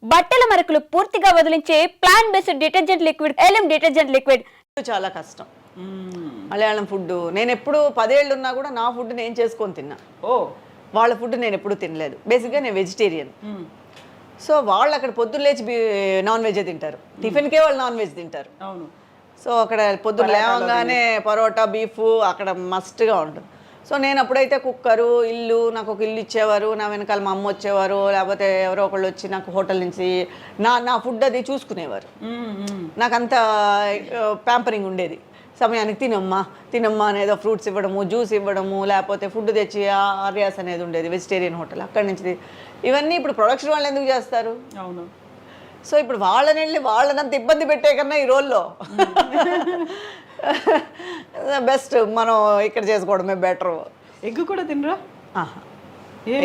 బట్టల మరకలు పూర్తిగా వదిలించే plant based detergent liquid Elim detergent liquid. చాలా కష్టం మలయాళం ఫుడ్. నేను ఎప్పుడు 10 ఏళ్ళు ఉన్నా కూడా నా ఫుడ్ నేను చేసుకొని తిన్నా. వాళ్ళ ఫుడ్ నేను ఎప్పుడు తినలేదు. బేసిక్గా నేను వెజిటేరియన్. సో వాళ్ళు అక్కడ పొద్దున్న లేచి నాన్ వెజ్ తింటారు, టిఫిన్కే వాళ్ళు నాన్ వెజ్ తింటారు. అవును. సో అక్కడ పొద్దున్న లేవగానే పరోటా బీఫ్ అక్కడ మస్ట్గా ఉంటుంది. సో నేను అప్పుడైతే కుక్కరు ఇల్లు, నాకు ఒక ఇల్లు ఇచ్చేవారు, నా వెనకాల మా అమ్మ వచ్చేవారు, లేకపోతే ఎవరో ఒకళ్ళు వచ్చి నాకు హోటల్ నుంచి నా ఫుడ్ అది చూసుకునేవారు. నాకు అంత ప్యాంపరింగ్ ఉండేది. సమయానికి తినమ్మా అనేదో ఫ్రూట్స్ ఇవ్వడము, జ్యూస్ ఇవ్వడము, లేకపోతే ఫుడ్ తెచ్చి ఆర్యాస్ అనేది ఉండేది వెజిటేరియన్ హోటల్, అక్కడి నుంచి. ఇవన్నీ ఇప్పుడు ప్రొడక్షన్ వాళ్ళు ఎందుకు చేస్తారు? అవును. సో ఇప్పుడు వాళ్ళని వెళ్ళి వాళ్ళనంత ఇబ్బంది పెట్టే కన్నా ఈ రోల్లో బెస్ట్ మనం ఇక్కడ చేసుకోవడమే బెటర్. ఎగ్ కూడా తినరా?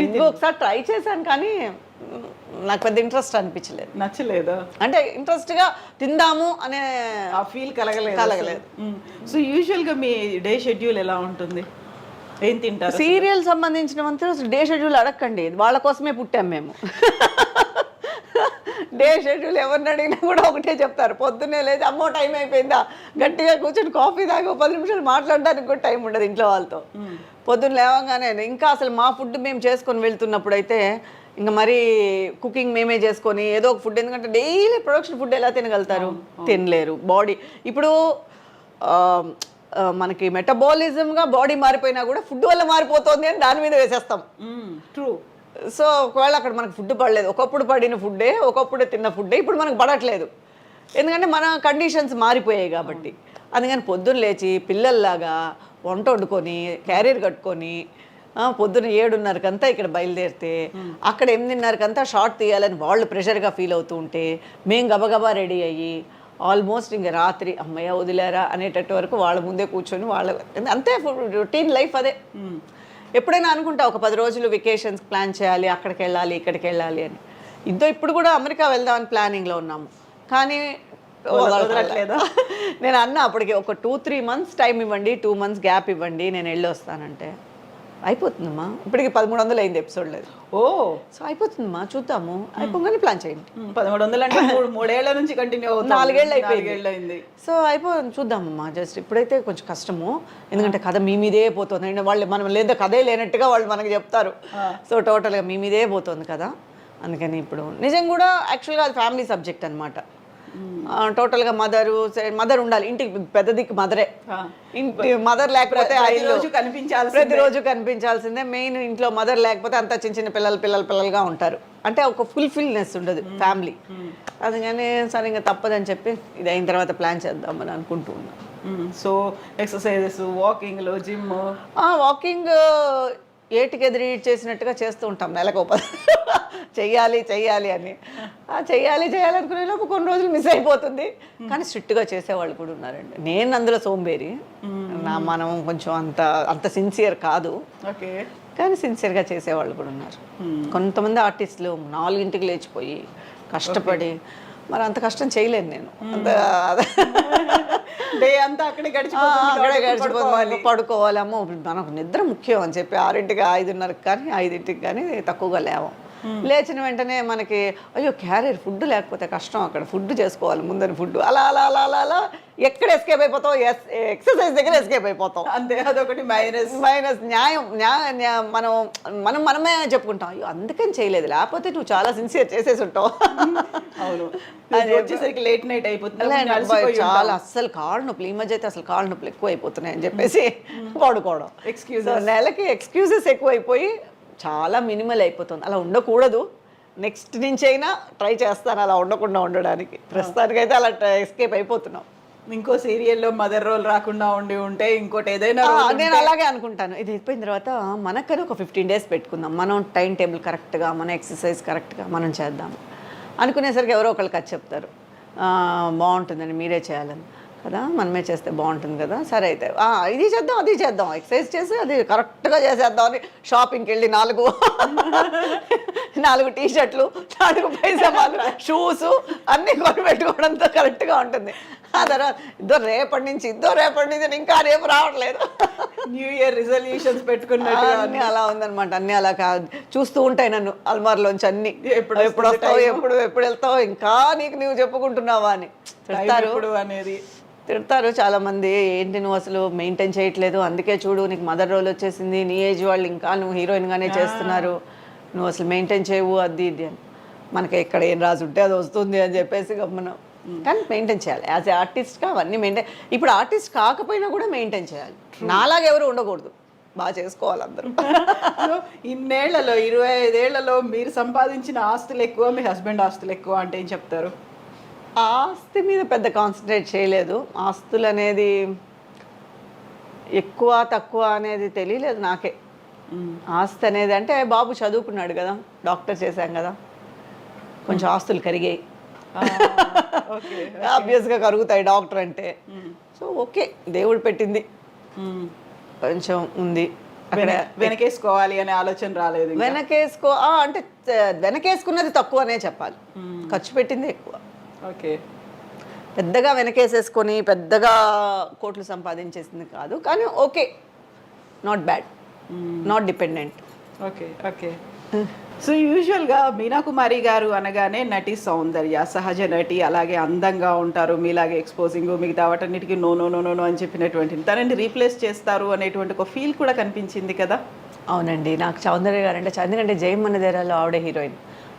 ఎగ్ ఒకసారి ట్రై చేశాను కానీ నాకు పెద్ద ఇంట్రెస్ట్ అనిపించలేదు. నచ్చలేదా? అంటే ఇంట్రెస్ట్గా తిందాము అనే ఆ ఫీల్ కలగలేదు. సో యూజువల్గా మీ డే షెడ్యూల్ ఎలా ఉంటుంది? ఏం తింటారు? సీరియల్ సంబంధించినంత డే షెడ్యూల్ అడగండి, వాళ్ళ కోసమే పుట్టాం మేము. డే షెడ్యూల్ ఎవరిని అడిగినా కూడా ఒకటే చెప్తారు, పొద్దున్నే లేదు అమ్మో టైం అయిపోయిందా, గట్టిగా కూర్చొని కాఫీ తాగి 10 నిమిషాలు మాట్లాడడానికి కూడా టైం ఉండదు ఇంట్లో వాళ్ళతో. పొద్దున్న లేవగానే ఇంకా అసలు మా ఫుడ్ మేము చేసుకొని వెళ్తున్నప్పుడు అయితే ఇంకా మరీ కుకింగ్ మేమే చేసుకొని ఏదో ఒక ఫుడ్, ఎందుకంటే డైలీ ప్రొడక్షన్ ఫుడ్ ఎలా తినగలుగుతారు? తినలేరు. బాడీ ఇప్పుడు మనకి మెటబాలిజంగా బాడీ మారిపోయినా కూడా ఫుడ్ వల్ల మారిపోతుంది అని దాని మీద వేసేస్తాం. ట్రూ. సో ఒకవేళ అక్కడ మనకు ఫుడ్ పడలేదు, ఒకప్పుడు పడిన ఫుడ్డే, ఒకప్పుడే తిన్న ఫుడ్డే ఇప్పుడు మనకు పడట్లేదు, ఎందుకంటే మన కండిషన్స్ మారిపోయాయి కాబట్టి. అందుకని పొద్దున్న లేచి పిల్లల్లాగా వంట వండుకొని క్యారియర్ కట్టుకొని పొద్దున్న 7:30కంతా ఇక్కడ బయలుదేరితే అక్కడ 8:30కంతా షార్ట్ తీయాలని వాళ్ళు ప్రెషర్గా ఫీల్ అవుతూ ఉంటే మేము గబగబా రెడీ అయ్యి ఆల్మోస్ట్ ఇంకా రాత్రి అమ్మయ్య వదిలేరా అనేటట్టు వరకు వాళ్ళ ముందే కూర్చొని వాళ్ళ అంతే రొటీన్ లైఫ్ అదే. ఎప్పుడైనా అనుకుంటా ఒక 10 రోజులు వెకేషన్స్ ప్లాన్ చేయాలి, అక్కడికి వెళ్ళాలి ఇక్కడికి వెళ్ళాలి అని. ఇప్పుడు కూడా అమెరికా వెళ్దామని ప్లానింగ్లో ఉన్నాము, కానీ వదలట్లేదా? నేను అన్న అప్పటికి ఒక 2-3 మంత్స్ టైం ఇవ్వండి, 2 మంత్స్ గ్యాప్ ఇవ్వండి, నేను వెళ్ళి వస్తానంటే అయిపోతుందమ్మా. ఇప్పటికి 1300 అయింది ఎపిసోడ్ లేదు. సో అయిపోతుందమ్మా, చూద్దాము, అయిపోగానే ప్లాన్ చేయండి. 1300 అంటే 3 ఏళ్ల నుంచి కంటిన్యూ అవుతుంది. 4 ఏళ్ళు అయిపోయింది. సో చూద్దామమ్మా, జస్ట్ ఇప్పుడైతే కొంచెం కష్టము, ఎందుకంటే కథ మీ మీదే పోతుంది. వాళ్ళు మనం లేదా కథే లేనట్టుగా వాళ్ళు మనకు చెప్తారు. సో టోటల్గా మీ మీదే పోతుంది కదా, అందుకని ఇప్పుడు నిజం కూడా యాక్చువల్గా అది ఫ్యామిలీ సబ్జెక్ట్ అనమాట. టోటల్గా మదర్ ఉండాలి, ఇంటికి పెద్ద దిక్కు మదరే. ఇంటి మదర్ లేకపోతే ప్రతిరోజు కనిపించాల్సిందే. మెయిన్ ఇంట్లో మదర్ లేకపోతే అంతా చిన్న చిన్న పిల్లలుగా ఉంటారు, అంటే ఒక ఫుల్ఫిల్నెస్ ఉండదు ఫ్యామిలీ. అందుకని సరే ఇంకా తప్పదని చెప్పి ఇది అయిన తర్వాత ప్లాన్ చేద్దామని అనుకుంటూ ఉన్నాం. So exercises, walking, gym. Walking 8కి ఎదురు చేసినట్టుగా చేస్తూ ఉంటాం, నెలకు చెయ్యాలి అని. చెయ్యాలి అనుకునేలోపు కొన్ని రోజులు మిస్ అయిపోతుంది, కానీ స్ట్రిక్ట్గా చేసేవాళ్ళు కూడా ఉన్నారండి. నేను అందులో సోంబేరి, మనం కొంచెం అంత సిన్సియర్ కాదు, కానీ సిన్సియర్గా చేసేవాళ్ళు కూడా ఉన్నారు. కొంతమంది ఆర్టిస్టులు 4ంటికి లేచిపోయి కష్టపడి, మరి అంత కష్టం చేయలేను నేను. డే అంతా అక్కడే గడిచిపోవాలి, పడుకోవాలేమో. మనకు నిద్ర ముఖ్యం అని చెప్పి 6ంటికి 5:30కి కానీ 5ంటికి కానీ తక్కువగా లేవం. లేచిన వెంటనే మనకి అయ్యో క్యారియర్ ఫుడ్ లేకపోతే కష్టం, అక్కడ ఫుడ్ చేసుకోవాలి ముందని ఫుడ్, అలా అలా అలా అలా అలా ఎక్కడ ఎస్కేప్ అయిపోతాం, ఎక్సర్సైజ్ దగ్గర ఎస్కేప్ అయిపోతాం. అంతే, అదొకటి మైనస్. మనమే చెప్పుకుంటాం, అయ్యో అందుకని చేయలేదు, లేకపోతే నువ్వు చాలా సిన్సియర్ చేసేసి ఉంటావు. అవును, వచ్చేసరికి లేట్ నైట్ అయిపోతుంది, చాలా అస్సలు కాళ్ళు నొప్పులు. ఈ మధ్య అయితే అసలు కాళ్ళు నొప్పులు ఎక్కువ అయిపోతున్నాయి అని చెప్పేసి పడుకోవడం. నెలకి ఎక్స్క్యూజెస్ ఎక్కువైపోయి చాలా మినిమల్ అయిపోతుంది. అలా ఉండకూడదు, నెక్స్ట్ నుంచి అయినా ట్రై చేస్తాను అలా ఉండకుండా ఉండడానికి. ప్రస్తుతానికైతే అలా ఎస్కేప్ అయిపోతున్నాం. ఇంకో సీరియల్లో మదర్ రోల్ రాకుండా ఉంటే ఇంకోటి ఏదైనా నేను అలాగే అనుకుంటాను. ఇది అయిపోయిన తర్వాత మనకని ఒక 15 days పెట్టుకుందాం, మనం టైం టేబుల్ కరెక్ట్గా, మన ఎక్సర్సైజ్ కరెక్ట్గా మనం చేద్దాం అనుకునేసరికి ఎవరో ఒకళ్ళు కథ చెప్తారు, బాగుంటుందని మీరే చేయాలని కదా, మనమే చేస్తే బాగుంటుంది కదా, సరే అయితే ఇది చేద్దాం అది చేద్దాం, ఎక్సర్సైజ్ చేసి అది కరెక్ట్గా చేసేద్దాం అని షాపింగ్కి వెళ్ళి 4 టీ-షర్ట్లు, 4 పైజామాలు, షూస్ అన్నీ కొని పెట్టుకోవడంతో కరెక్ట్గా ఉంటుంది. ఆ తర్వాత రేపటి నుంచి ఇంకా రేపు రావట్లేదు. న్యూ ఇయర్ రిజల్యూషన్స్ పెట్టుకున్నట్టు అన్నీ అలా ఉందన్నమాట. అన్నీ అలా కాదు, చూస్తూ ఉంటాయి నన్ను అల్మార్లోంచి అన్ని. ఎప్పుడు వస్తావు, ఎప్పుడు వెళ్తావు, ఇంకా నువ్వు చెప్పుకుంటున్నావా అని తిడతారు అనేది. తిడతారు చాలా మంది. ఏంటి నువ్వు అసలు మెయింటైన్ చేయట్లేదు, అందుకే చూడు నీకు మదర్ రోల్ వచ్చేసింది, నీ ఏజ్ వాళ్ళు ఇంకా నువ్వు హీరోయిన్గానే చేస్తున్నారు, నువ్వు అసలు మెయింటైన్ చేయవు అది ఇది అని. మనకి ఎక్కడ ఏం రాసి ఉంటే అది వస్తుంది అని చెప్పేసి గమ్మనం. కానీ మెయింటైన్ చేయాలి యాజ్ ఏ ఆర్టిస్ట్గా అవన్నీ మెయింటైన్. ఇప్పుడు ఆర్టిస్ట్ కాకపోయినా కూడా మెయింటైన్ చేయాలి. నాలాగా ఎవరు ఉండకూడదు, బాగా చేసుకోవాలి అందరూ. సో ఇన్నేళ్లలో 25 ఏళ్లలో మీరు సంపాదించిన ఆస్తులు ఎక్కువ, మీ హస్బెండ్ ఆస్తులు ఎక్కువ అంటే ఏం చెప్తారు? ఆస్తి మీద పెద్ద కాన్సన్ట్రేట్ చేయలేదు. ఆస్తులు అనేది ఎక్కువ తక్కువ అనేది తెలియలేదు నాకే. ఆస్తి అనేది అంటే బాబు చదువుకున్నాడు కదా, డాక్టర్ చేశాం కదా, కొంచెం ఆస్తులు కరిగాయి. ఆబ్వియస్గా కరుగుతాయి డాక్టర్ అంటే. సో ఓకే, దేవుడు పెట్టింది కొంచెం ఉంది అక్కడ. వెనకేసుకోవాలి అనే ఆలోచన రాలేదు? అంటే వెనకేసుకున్నది తక్కువ అనే చెప్పాలి, ఖర్చు పెట్టింది ఎక్కువ. ఓకే, పెద్దగా వెనకేసేసుకొని పెద్దగా కోట్లు సంపాదించేసింది కాదు, కానీ okay, not bad, not dependent. Okay okay. So యూజువల్గా మీనా కుమారి గారు అనగానే నటి సౌందర్య, సహజ నటి, అలాగే అందంగా ఉంటారు, మీలాగే ఎక్స్పోజింగ్, మిగతా వాటన్నిటికీ no no no no no అని చెప్పినటువంటి తనని రీప్లేస్ చేస్తారు అనేటువంటి ఒక ఫీల్ కూడా కనిపించింది కదా? అవునండి, నాకు సౌందర్య గారు అంటే ఎందుకంటే జయమన్న దేరాలో ఆవిడే హీరోయిన్.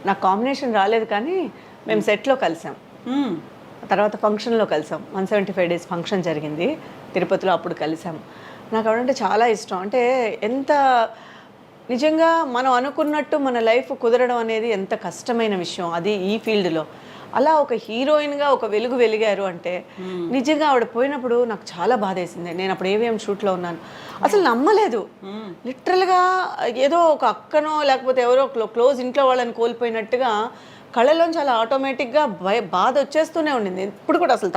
నాకు కాంబినేషన్ రాలేదు, కానీ మేము సెట్లో కలిసాం, తర్వాత ఫంక్షన్లో కలిసాం. 175 days ఫంక్షన్ జరిగింది తిరుపతిలో, అప్పుడు కలిసాం. నాకు ఆవిడంటే చాలా ఇష్టం. అంటే ఎంత నిజంగా మనం అనుకున్నట్టు మన లైఫ్ కుదరడం అనేది ఎంత కష్టమైన విషయం, అది ఈ ఫీల్డ్లో. అలా ఒక హీరోయిన్గా ఒక వెలుగు వెలిగారు అంటే నిజంగా ఆవిడ పోయినప్పుడు నాకు చాలా బాధేసింది. నేను అప్పుడు ఏవిఎం షూట్లో ఉన్నాను, అసలు నమ్మలేదు. లిటరల్గా ఏదో ఒక అక్కనో లేకపోతే ఎవరో క్లోజ్ ఇంట్లో వాళ్ళని కోల్పోయినట్టుగా కళ్ళలోంచి అలా ఆటోమేటిక్గా బాధ వచ్చేస్తూనే ఉండింది. ఇప్పుడు కూడా అసలు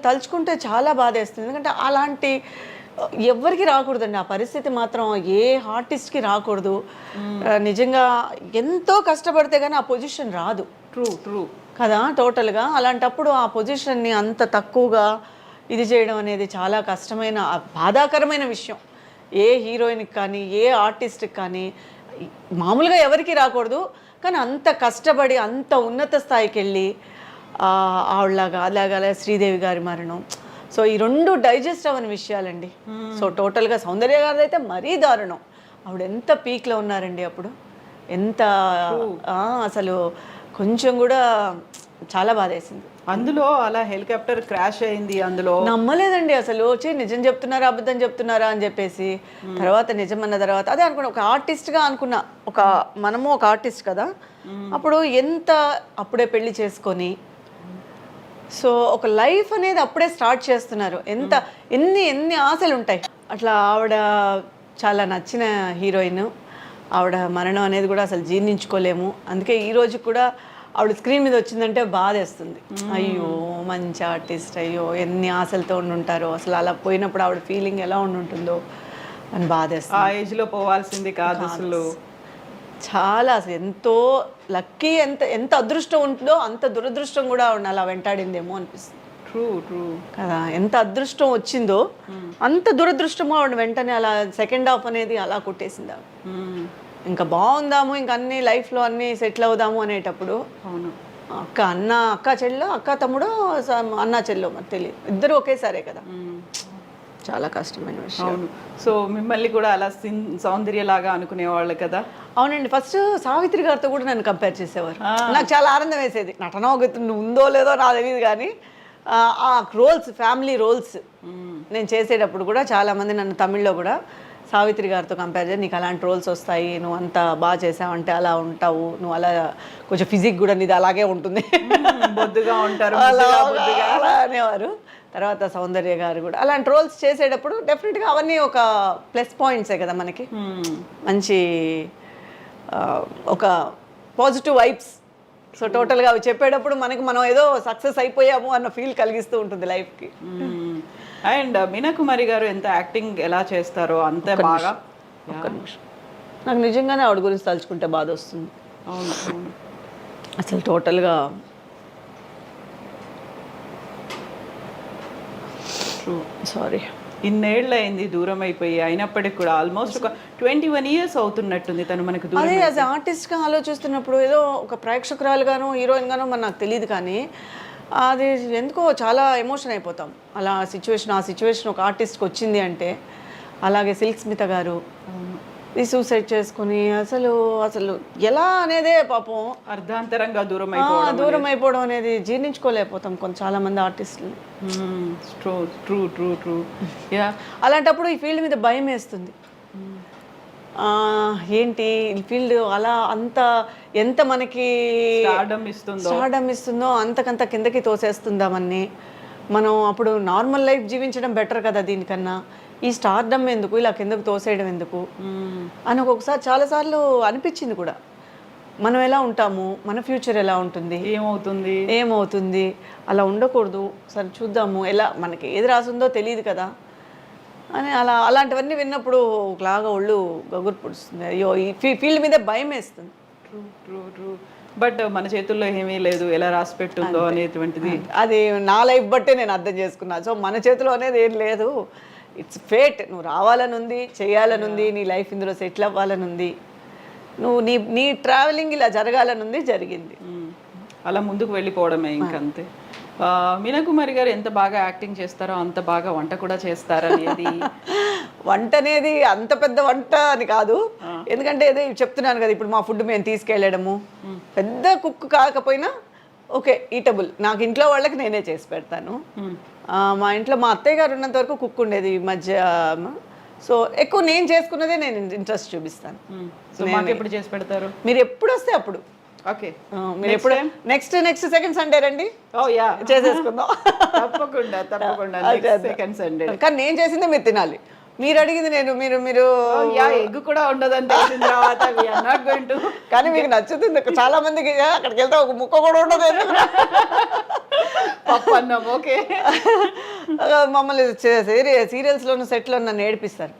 తలుచుకుంటే చాలా బాధ వేస్తుంది. ఎందుకంటే అలాంటి ఎవ్వరికి రాకూడదండి ఆ పరిస్థితి, మాత్రం ఏ ఆర్టిస్ట్కి రాకూడదు. నిజంగా ఎంతో కష్టపడితే కానీ ఆ పొజిషన్ రాదు. ట్రూ కదా, టోటల్గా. అలాంటప్పుడు ఆ పొజిషన్ని అంత తక్కువగా ఇది చేయడం అనేది చాలా కష్టమైన బాధాకరమైన విషయం. ఏ హీరోయిన్కి కానీ ఏ ఆర్టిస్ట్కి కానీ మామూలుగా ఎవరికి రాకూడదు, కానీ అంత కష్టపడి అంత ఉన్నత స్థాయికి వెళ్ళి ఆవిడలాగా అలాగే శ్రీదేవి గారి మరణం. సో ఈ రెండు డైజెస్ట్ అవ్వని విషయాలండి. సో టోటల్గా సౌందర్య గారిది అయితే మరీ దారుణం. ఆవిడ ఎంత పీక్లో ఉన్నారండి అప్పుడు, ఎంత అసలు కొంచెం కూడా చాలా బాధేసింది. అందులో అలా హెలికాప్టర్ క్రాష్ అయింది, అందులో నమ్మలేదండి అసలు. నిజం చెప్తున్నారా అబద్ధం చెప్తున్నారా అని చెప్పేసి తర్వాత నిజం అన్న తర్వాత అదే అనుకున్నా, ఒక ఆర్టిస్ట్గా అనుకున్నా. మనము ఒక ఆర్టిస్ట్ కదా, అప్పుడు ఎంత అప్పుడే పెళ్లి చేసుకొని సో ఒక లైఫ్ అనేది అప్పుడే స్టార్ట్ చేస్తున్నారు. ఎన్ని ఆశలు ఉంటాయి. అట్లా ఆవిడ చాలా నచ్చిన హీరోయిన్, ఆవిడ మరణం అనేది కూడా అసలు జీర్ణించుకోలేము. అందుకే ఈరోజు కూడా ఆవిడ స్క్రీన్ మీద వచ్చిందంటే బాధేస్తుంది. అయ్యో మంచి ఆర్టిస్ట్, అయ్యో ఎన్ని ఆశలతో ఉండుంటారో, అసలు అలా పోయినప్పుడు ఆవిడ ఫీలింగ్ ఎలా ఉండుంటుందో అని బాధేస్తుంది. ఆ ఏజ్లో పోవాల్సింది కాదు అసలు. చాలా అసలు ఎంతో లక్కీ, ఎంత అదృష్టం ఉంటుందో అంత దురదృష్టం కూడా ఆవిడ అలా వెంటాడిందేమో అనిపిస్తుంది. ట్రూ కదా, ఎంత అదృష్టం వచ్చిందో అంత దురదృష్టమో ఆవిడ వెంటనే అలా సెకండ్ హాఫ్ అనేది అలా కొట్టేసింది. ఇంకా బాగుందాము, ఇంకా అన్ని లైఫ్లో అన్నీ సెటిల్ అవుదాము అనేటప్పుడు అక్క చెల్లో, అక్క తమ్ముడో, అన్న చెల్లో మరి తెలియదు, ఇద్దరు ఒకేసారే కదా. చాలా కష్టమైన విషయం. అవును. సో మిమ్మల్ని కూడా అలా సౌందర్యలాగా అనుకునేవాళ్ళు కదా? అవునండి. ఫస్ట్ సావిత్రి గారితో కూడా నన్ను కంపేర్ చేసేవారు. నాకు చాలా ఆనందం వేసేది. నటన ఉందో లేదో నాకు తెలియదు, కానీ ఆ రోల్స్, ఫ్యామిలీ రోల్స్ నేను చేసేటప్పుడు కూడా చాలామంది నన్ను తమిళ్లో కూడా సావిత్రి గారితో కంపేర్ చేసి, నీకు అలాంటి రోల్స్ వస్తాయి, నువ్వు అంత బాగా చేసావంటే అలా ఉంటావు, నువ్వు అలా కొంచెం ఫిజిక్ కూడా నీది అలాగే ఉంటుంది, బొద్దుగా ఉంటారు అలా అనేవారు. తర్వాత సౌందర్య గారు కూడా అలాంటి రోల్స్ చేసేటప్పుడు డెఫినెట్గా అవన్నీ ఒక ప్లస్ పాయింట్సే కదా మనకి. మంచి ఒక పాజిటివ్ వైబ్స్. సో టోటల్గా అవి చెప్పేటప్పుడు మనం ఏదో సక్సెస్ అయిపోయాము అన్న ఫీల్ కలిగిస్తూ ఉంటుంది లైఫ్కి. అండ్ మీనా కుమారి గారు ఎంత యాక్టింగ్ ఎలా చేస్తారో అంతే బాగా. ఒక్క నిమిషం, నాకు నిజంగానే ఆవిడ గురించి తలుచుకుంటే బాధ వస్తుంది. అవును, అసలు టోటల్గా ట్రూ. సారీ. ఇన్నేళ్ళు అయింది దూరం అయిపోయి, అయినప్పటికి కూడా ఆల్మోస్ట్ ఒక 21 years అవుతున్నట్టుంది తను మనకు దూరం. అదే యాజ్ ఆర్టిస్ట్గా ఆలోచిస్తున్నప్పుడు ఏదో ఒక ప్రేక్షకురాలుగాను హీరోయిన్ గాను మరి నాకు తెలియదు కానీ అది ఎందుకో చాలా ఎమోషన్ అయిపోతాం అలా ఆ సిచ్యువేషన్ ఒక ఆర్టిస్ట్కి వచ్చింది అంటే. అలాగే సిల్క్ స్మిత గారు ఈ సూసైడ్ చేసుకుని అసలు అసలు ఎలా అనేదే పాపం అర్ధాంతరంగా దూరం దూరం అయిపోవడం అనేది జీర్ణించుకోలేకపోతాం చాలా మంది ఆర్టిస్టులు. True true true true. Yeah, అలాంటప్పుడు ఈ ఫీల్డ్ మీద భయం వేస్తుంది. ఏంటి ఈ ఫీల్డ్ అలా అంత ఎంత మనకి స్టార్డమ్ ఇస్తుందో అంతకంత కిందకి తోసేస్తుందామని. మనం అప్పుడు నార్మల్ లైఫ్ జీవించడం బెటర్ కదా దీనికన్నా. ఈ స్టార్డమ్ ఎందుకు, ఇలా కిందకు తోసేయడం ఎందుకు అని ఒక్కొక్కసారి చాలాసార్లు అనిపించింది కూడా. మనం ఎలా ఉంటాము, మన ఫ్యూచర్ ఎలా ఉంటుంది, ఏమవుతుంది అలా ఉండకూడదు, సరే చూద్దాము, ఎలా మనకి ఏది రాసిందో తెలియదు కదా అని అలాంటివన్నీ విన్నప్పుడు ఒకలాగా ఒళ్ళు గగురు పొడుస్తుంది. అయ్యో ఈ ఫీల్డ్ మీద భయం వేస్తుంది. True true true. బట్ మన చేతుల్లో ఏమీ లేదు, ఎలా రాసి పెట్టుందో అనేటువంటిది. అది నా లైఫ్ బట్టే నేను అర్థం చేసుకున్నా. సో మన చేతిలో అనేది ఏం లేదు, ఇట్స్ ఫేట్. నువ్వు రావాలని ఉంది, చేయాలని ఉంది, నీ లైఫ్ ఇందులో సెటిల్ అవ్వాలని ఉంది, నువ్వు నీ ట్రావెలింగ్ ఇలా జరగాలని ఉంది, జరిగింది. అలా ముందుకు వెళ్ళిపోవడమే ఇంకంతే. మీనా కుమారి గారు ఎంత బాగా యాక్టింగ్ చేస్తారో అంత బాగా వంట కూడా చేస్తారనేది. వంట అనేది అంత పెద్ద వంట అని కాదు, ఎందుకంటే అదే చెప్తున్నాను కదా, ఇప్పుడు మా ఫుడ్ మేము తీసుకెళ్ళడము పెద్ద కుక్ కాకపోయినా ఓకే ఈటబుల్. నాకు ఇంట్లో వాళ్ళకి నేనే చేసి పెడతాను. మా ఇంట్లో మా అత్తయ్య గారు ఉన్నంత వరకు కుక్ ఉండేది ఈ మధ్య. సో ఎక్కువ నేను చేసుకున్నదే నేను ఇంట్రెస్ట్ చూపిస్తాను. సో మాకు ఎప్పుడు చేసి పెడతారు? మీరు ఎప్పుడు వస్తే అప్పుడు. ఓకే, మీరు ఎప్పుడు నెక్స్ట్ సెకండ్ సండే రండి, చేసేసుకుందాం. తప్పకుండా సెకండ్ సండే. కానీ నేను చేసిందే మీరు తినాలి. మీరు అడిగింది నేను మీరు ఎగ్ కూడా ఉండదంటే కానీ మీకు నచ్చుతుంది. చాలా మందికి అక్కడికి వెళ్తే ఒక ముక్క కూడా ఉండదు. పప్పు అన్నం ఓకే. మమ్మల్ని సీరియల్స్లోను సెట్లో నన్ను ఏడిపిస్తారు.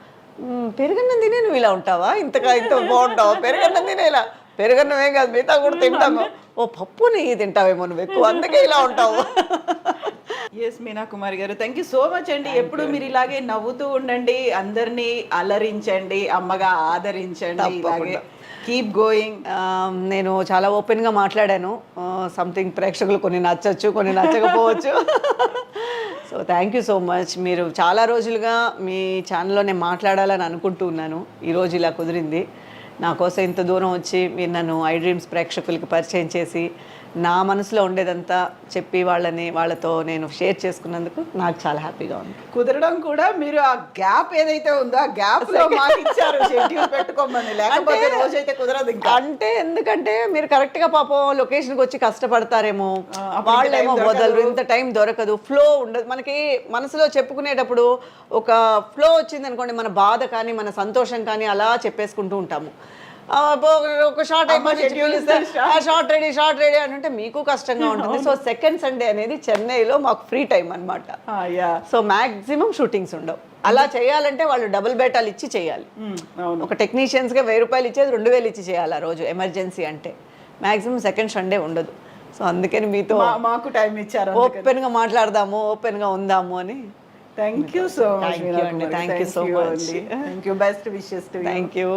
పెరుగన్నం తినే నువ్వు ఇలా ఉంటావా, ఇంత బాగుంటావా, పెరుగన్నం తినే ఇలా. పెరుగన్నం ఏం కాదు, మిగతా కూడా తింటాము. ఓ పప్పు నెయ్యి తింటావేమో నువ్వు ఎక్కువ, అందుకే ఇలా ఉంటావు. ఎస్ మీనా కుమారి గారు, థ్యాంక్ యూ సో మచ్ అండి. ఎప్పుడు మీరు ఇలాగే నవ్వుతూ ఉండండి, అందరినీ అలరించండి, అమ్మగా ఆదరించండి, ఇలాగే కీప్ గోయింగ్. నేను చాలా ఓపెన్గా మాట్లాడాను. సంథింగ్ ప్రేక్షకులు కొన్ని నచ్చచ్చు, కొన్ని నచ్చకపోవచ్చు. So thank you so much. మీరు చాలా రోజులుగా మీ ఛానల్లో నేను మాట్లాడాలని అనుకుంటూ ఉన్నాను. ఈరోజు ఇలా కుదిరింది. నా కోసం ఇంత దూరం వచ్చి మీరు నన్ను ఐ డ్రీమ్స్ ప్రేక్షకులకి పరిచయం చేసి నా మనసులో ఉండేదంతా చెప్పి వాళ్ళతో నేను షేర్ చేసుకున్నందుకు నాకు చాలా హ్యాపీగా ఉంది. కుదరడం కూడా మీరు ఆ గ్యాప్ ఏదైతే ఉందో ఆ గ్యాప్ లో మాకు ఇచ్చారు షెడ్యూల్ పెట్టుకోమని, లేకపోతే రోజైతే కుదరదు ఇంకా. అంటే ఎందుకంటే మీరు కరెక్ట్గా పాపం లొకేషన్కి వచ్చి కష్టపడతారేమో, వాళ్ళేమో వదలరు, ఇంత టైం దొరకదు, ఫ్లో ఉండదు మనకి. మనసులో చెప్పుకునేటప్పుడు ఒక ఫ్లో వచ్చింది అనుకోండి, మన బాధ కానీ మన సంతోషం కానీ అలా చెప్పేసుకుంటూ ఉంటాము. ఒక షార్ట్ షార్ట్ రెడీ అని అంటే మీకు కష్టంగా ఉంటుంది. సో సెకండ్ సండే అనేది చెన్నైలో మాకు ఫ్రీ టైం అనమాట. సో మ్యాక్సిమం షూటింగ్స్ ఉండవు. అలా చేయాలంటే వాళ్ళు డబుల్ బేటాలు ఇచ్చి చేయాలి. ఒక టెక్నీషియన్స్గా 1000 రూపాయలు ఇచ్చేది 2000 ఇచ్చి చేయాలి ఆ రోజు ఎమర్జెన్సీ అంటే. మ్యాక్సిమం సెకండ్ సండే ఉండదు. సో అందుకని మీతో మాకు టైం ఇచ్చారు, ఓపెన్గా మాట్లాడదాము, ఓపెన్గా ఉందాము అని. Thank you so much. Thank you so much. Thank you. Best wishes to you. Thank you.